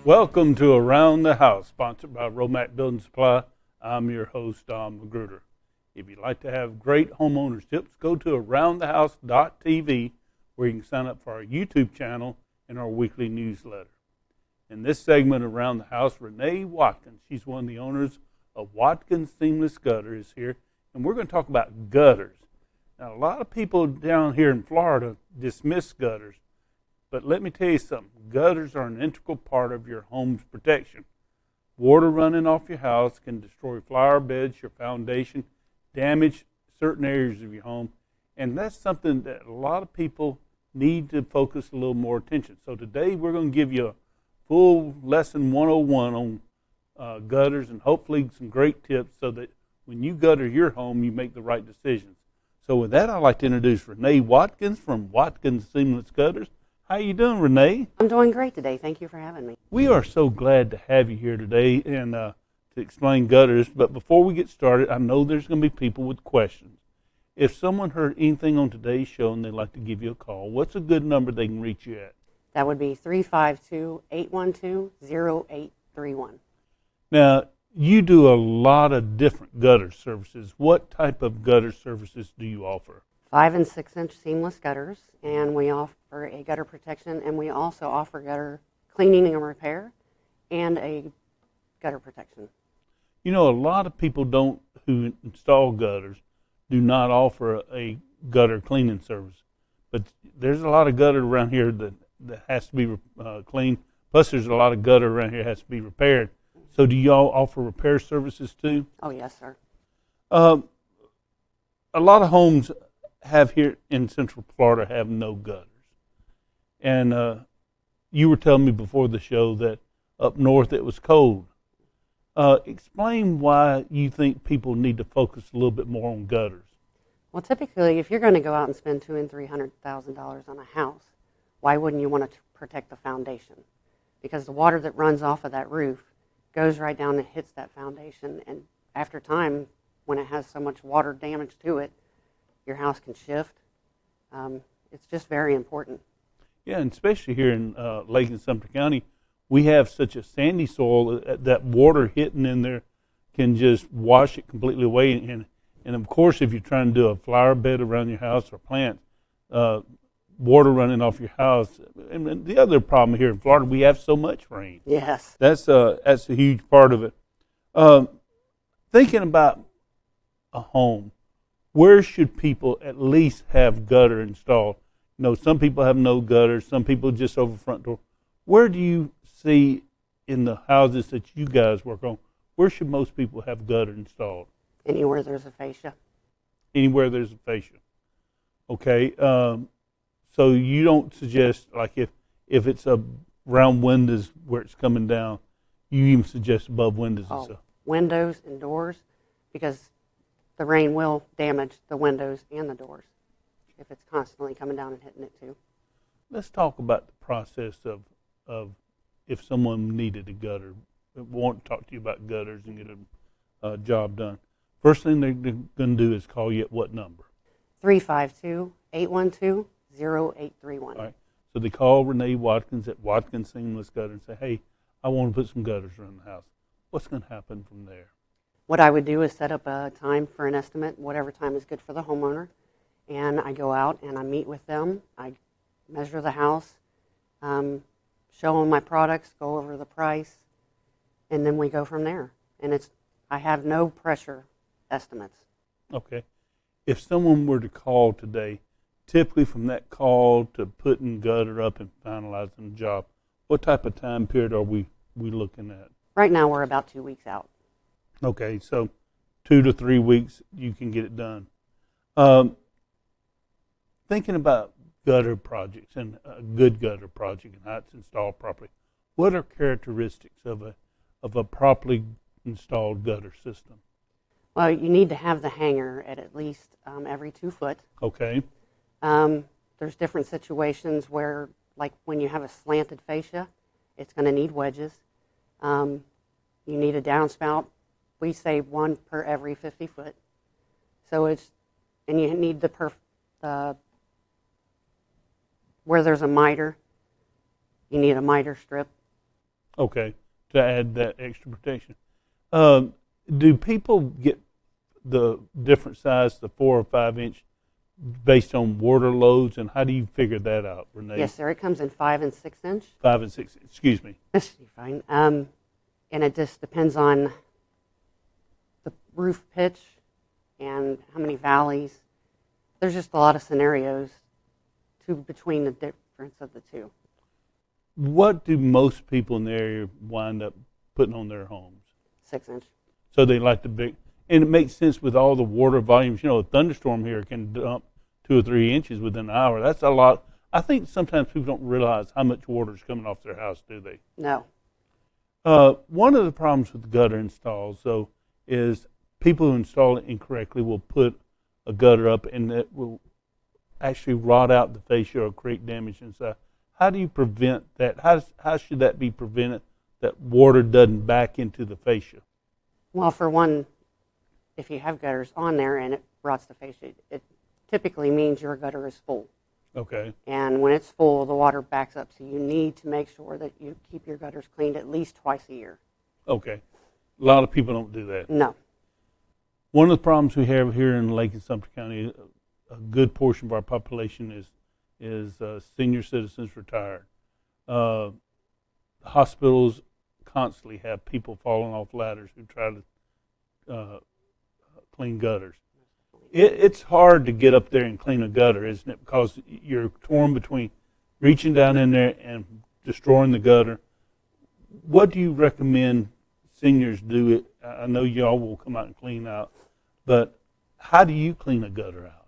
Welcome to Around the House, sponsored by Romac Building Supply. I'm your host, Don Magruder. If you'd like to have great homeowners tips, go to aroundthehouse.tv, where you can sign up for our YouTube channel and our weekly newsletter. In this segment, Around the House, Renee Watkins, she's one of the owners of Watkins Seamless Gutter, is here, and we're going to talk about gutters. Now, a lot of people down here in Florida dismiss gutters, but let me tell you something. Gutters are an integral part of your home's protection. Water running off your house can destroy flower beds, your foundation, damage certain areas of your home, and that's something that a lot of people need to focus a little more attention. So today we're going to give you a full lesson 101 on gutters, and hopefully some great tips so that when you gutter your home, you make the right decisions. So with that, I'd like to introduce Renee Watkins from Watkins Seamless Gutters. How you doing, Renee? I'm doing great today. Thank you for having me. We are so glad to have you here today and to explain gutters. But before we get started, I know there's going to be people with questions. If someone heard anything on today's show and they'd like to give you a call, what's a good number they can reach you at? That would be 352-812-0831. Now, you do a lot of different gutter services. What type of gutter services do you offer? 5- and 6-inch seamless gutters, and we offer a gutter protection, and we also offer gutter cleaning and repair and a gutter protection. You know, a lot of people who install gutters do not offer a gutter cleaning service, but there's a lot of gutter around here that has to be cleaned. Plus, there's a lot of gutter around here that has to be repaired. So do y'all offer repair services too? Oh, yes, sir. A lot of homes have here in Central Florida have no gutters. And you were telling me before the show that up north it was cold. Explain why you think people need to focus a little bit more on gutters. Well, typically, if you're going to go out and spend $200,000 and $300,000 on a house, why wouldn't you want to protect the foundation? Because the water that runs off of that roof goes right down and hits that foundation, and after time, when it has so much water damage to it, your house can shift. It's just very important. Yeah, and especially here in Lake and Sumter County, we have such a sandy soil that water hitting in there can just wash it completely away. And of course, if you're trying to do a flower bed around your house or plants, water running off your house. And the other problem here in Florida, we have so much rain. Yes. That's a huge part of it. Thinking about a home, where should people at least have gutter installed? You know, some people have no gutter, some people just over front door. Where do you see in the houses that you guys work on, where should most people have gutter installed? Anywhere there's a fascia. Anywhere there's a fascia. Okay. So you don't suggest, like if it's around windows where it's coming down, you even suggest above windows and stuff? Windows and doors, because the rain will damage the windows and the doors if it's constantly coming down and hitting it too. Let's talk about the process of if someone needed a gutter, want to talk to you about gutters and get a job done. First thing they're going to do is call you at what number? 352-812-0831. All right. So they call Renee Watkins at Watkins Seamless Gutter and say, hey, I want to put some gutters around the house. What's going to happen from there? What I would do is set up a time for an estimate, whatever time is good for the homeowner, and I go out and I meet with them. I measure the house, show them my products, go over the price, and then we go from there. And I have no pressure estimates. Okay. If someone were to call today, typically from that call to putting gutter up and finalizing the job, what type of time period are we looking at? Right now we're about 2 weeks out. Okay, so 2 to 3 weeks you can get it done. Thinking about gutter projects and a good gutter project and how it's installed properly, what are characteristics of a properly installed gutter system? Well, you need to have the hanger at least every 2 foot. Okay. There's different situations where, like when you have a slanted fascia, it's going to need wedges. You need a downspout. We say one per every 50 foot. So and you need where there's a miter, you need a miter strip. Okay, to add that extra protection. Do people get the different size, the 4 or 5 inch, based on water loads, and how do you figure that out, Renee? Yes, sir. It comes in 5 and 6 inch. 5 and 6. Excuse me. This should be fine. And it just depends on the roof pitch and how many valleys. There's just a lot of scenarios between the difference of the two. What do most people in the area wind up putting on their homes? 6 inch. So they like the big, and it makes sense with all the water volumes. You know, a thunderstorm here can dump 2 or 3 inches within an hour. That's a lot. I think sometimes people don't realize how much water is coming off their house, do they? No. One of the problems with gutter installs, though, is people who install it incorrectly will put a gutter up and it will actually rot out the fascia or create damage inside. How do you prevent that? How should that be prevented, that water doesn't back into the fascia? Well, for one, if you have gutters on there and it rots the fascia, it typically means your gutter is full. Okay. And when it's full, the water backs up. So you need to make sure that you keep your gutters cleaned at least twice a year. Okay. A lot of people don't do that. No. One of the problems we have here in Lake and Sumter County, a good portion of our population is senior citizens retired. Hospitals constantly have people falling off ladders who try to clean gutters. It's hard to get up there and clean a gutter, isn't it? Because you're torn between reaching down in there and destroying the gutter. What do you recommend seniors do? I know y'all will come out and clean out, but how do you clean a gutter out?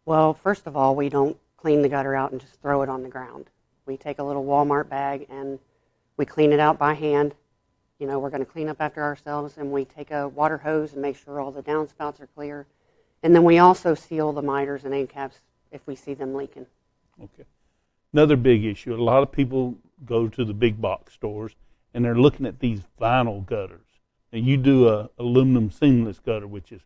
Well, first of all, we don't clean the gutter out and just throw it on the ground. We take a little Walmart bag and we clean it out by hand. You know, we're going to clean up after ourselves, and we take a water hose and make sure all the downspouts are clear. And then we also seal the miters and end caps if we see them leaking. Okay. Another big issue, a lot of people go to the big box stores and they're looking at these vinyl gutters. And you do a aluminum seamless gutter, which is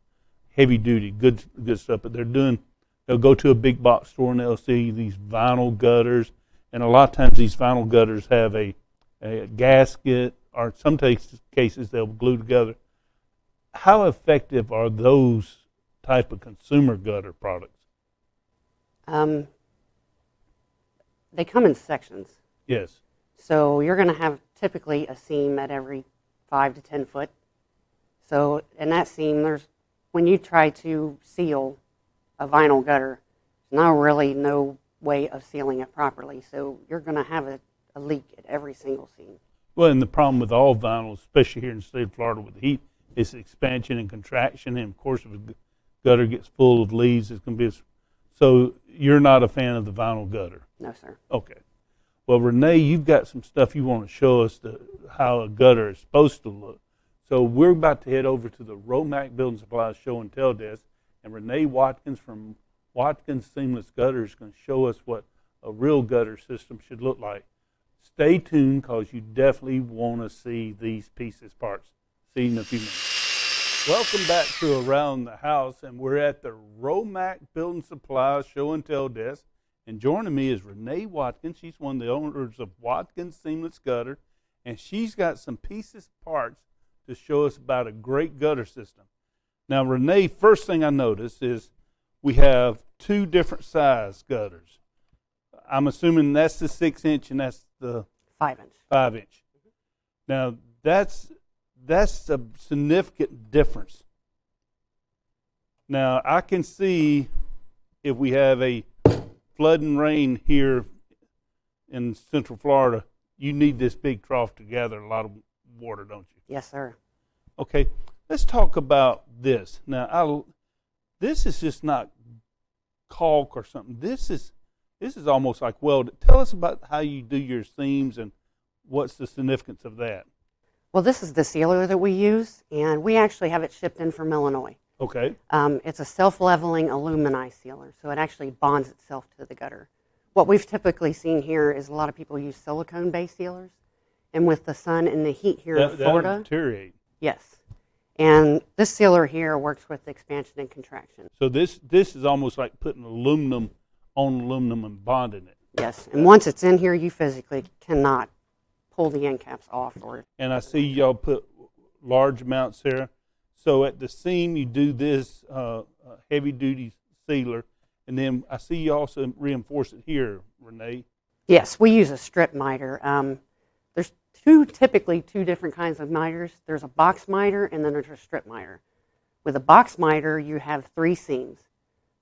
heavy duty, good stuff, but they'll go to a big box store and they'll see these vinyl gutters, and a lot of times these vinyl gutters have a gasket, or in some cases they'll glue together. How effective are those type of consumer gutter products? They come in sections. Yes. So you're going to have typically a seam at every 5 to 10 foot. So in that seam, when you try to seal a vinyl gutter, there's no way of sealing it properly. So you're going to have a leak at every single seam. Well, and the problem with all vinyl, especially here in the state of Florida with the heat, is expansion and contraction. And of course, if a gutter gets full of leaves, it's going to be so you're not a fan of the vinyl gutter? No, sir. Okay. Well, Renee, you've got some stuff you want to show us how a gutter is supposed to look. So we're about to head over to the Romac Building Supplies Show and Tell desk, and Renee Watkins from Watkins Seamless Gutter is going to show us what a real gutter system should look like. Stay tuned, because you definitely want to see these parts. See you in a few minutes. Welcome back to Around the House, and we're at the Romac Building Supplies Show and Tell desk. And joining me is Renee Watkins. She's one of the owners of Watkins Seamless Gutter, and she's got some parts to show us about a great gutter system. Now, Renee, first thing I noticed is we have 2 different size gutters. I'm assuming that's the 6 inch and that's the 5 inch. 5 inch. Now, that's a significant difference. Now, I can see if we have a flood and rain here in Central Florida, you need this big trough to gather a lot of water, don't you? Yes, sir. Okay, let's talk about this. Now, this is just not caulk or something. This is almost like welded. Tell us about how you do your seams and what's the significance of that. Well, this is the sealer that we use, and we actually have it shipped in from Illinois. Okay. It's a self-leveling alumini sealer, so it actually bonds itself to the gutter. What we've typically seen here is a lot of people use silicone-based sealers, and with the sun and the heat here in Florida, that'll deteriorate. Yes, and this sealer here works with expansion and contraction. So this is almost like putting aluminum on aluminum and bonding it. Yes, and once it's in here, you physically cannot pull the end caps off. And I see y'all put large amounts there. So at the seam, you do this heavy-duty sealer, and then I see you also reinforce it here, Renee. Yes, we use a strip miter. There's typically two different kinds of miters. There's a box miter, and then there's a strip miter. With a box miter, you have 3 seams.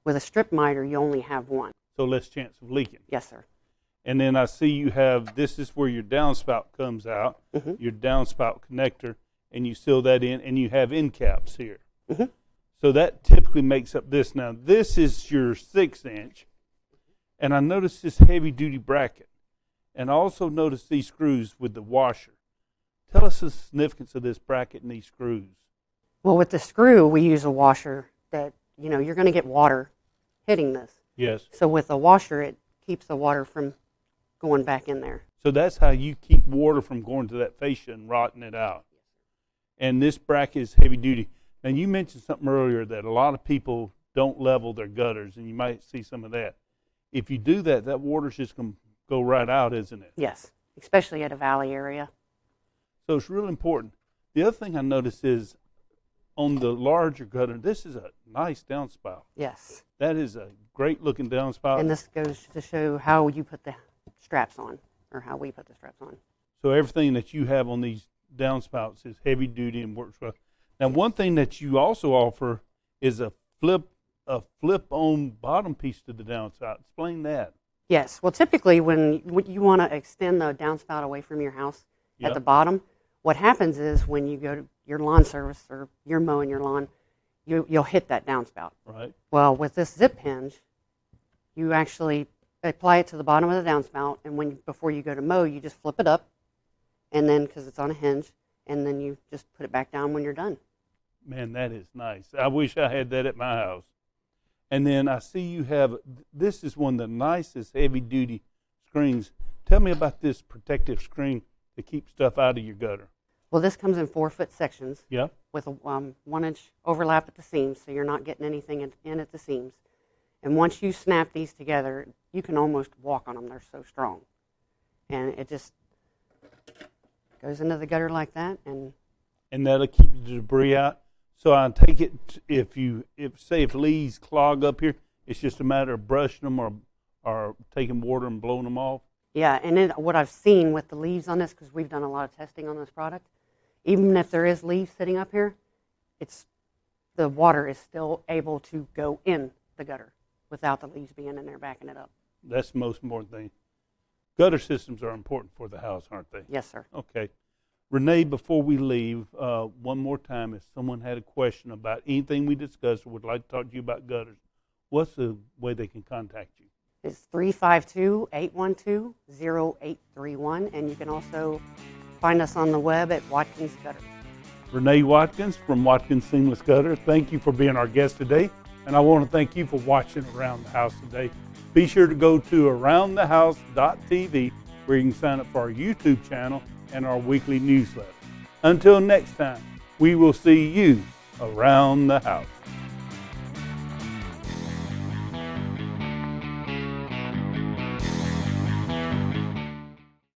With a strip miter, you only have 1. So less chance of leaking. Yes, sir. And then I see you have, this is where your downspout comes out, your downspout connector, and you seal that in, and you have end caps here. So that typically makes up this. Now, this is your 6-inch, and I noticed this heavy-duty bracket, and I also noticed these screws with the washer. Tell us the significance of this bracket and these screws. Well, with the screw, we use a washer that, you're going to get water hitting this. Yes. So with a washer, it keeps the water from going back in there. So that's how you keep water from going to that fascia and rotting it out. And this bracket is heavy duty. Now, you mentioned something earlier that a lot of people don't level their gutters, and you might see some of that. If you do that, that water's just going to go right out, isn't it? Yes, especially at a valley area. So it's really important. The other thing I noticed is on the larger gutter, this is a nice downspout. Yes. That is a great looking downspout. And this goes to show how you put the straps on, or how we put the straps on. So everything that you have on these downspouts is heavy duty and works well. Now, one thing that you also offer is a flip-on bottom piece to the downspout. Explain that. Yes. Well, typically when you want to extend the downspout away from your house at the bottom, what happens is when you go to your lawn service or you're mowing your lawn, you'll hit that downspout. Right. Well, with this zip hinge, you actually apply it to the bottom of the downspout, and before you go to mow, you just flip it up, and then because it's on a hinge, and then you just put it back down when you're done. Man, that is nice. I wish I had that at my house. And then I see you have, this is one of the nicest heavy-duty screens. Tell me about this protective screen to keep stuff out of your gutter. Well, this comes in 4-foot sections with a 1-inch overlap at the seams, so you're not getting anything in at the seams. And once you snap these together, you can almost walk on them. They're so strong. And it just goes into the gutter like that. And that'll keep the debris out. So I take it if leaves clog up here, it's just a matter of brushing them or taking water and blowing them off. Yeah, and then what I've seen with the leaves on this, because we've done a lot of testing on this product, even if there is leaves sitting up here, the water is still able to go in the gutter without the leaves being in there backing it up. That's the most important thing. Gutter systems are important for the house, aren't they? Yes, sir. Okay. Renee, before we leave, one more time, if someone had a question about anything we discussed or would like to talk to you about gutters, what's the way they can contact you? It's 352-812-0831, and you can also find us on the web at Watkins Gutters. Renee Watkins from Watkins Seamless Gutter, thank you for being our guest today, and I want to thank you for watching Around the House today. Be sure to go to aroundthehouse.tv where you can sign up for our YouTube channel and our weekly newsletter. Until next time, we will see you around the house.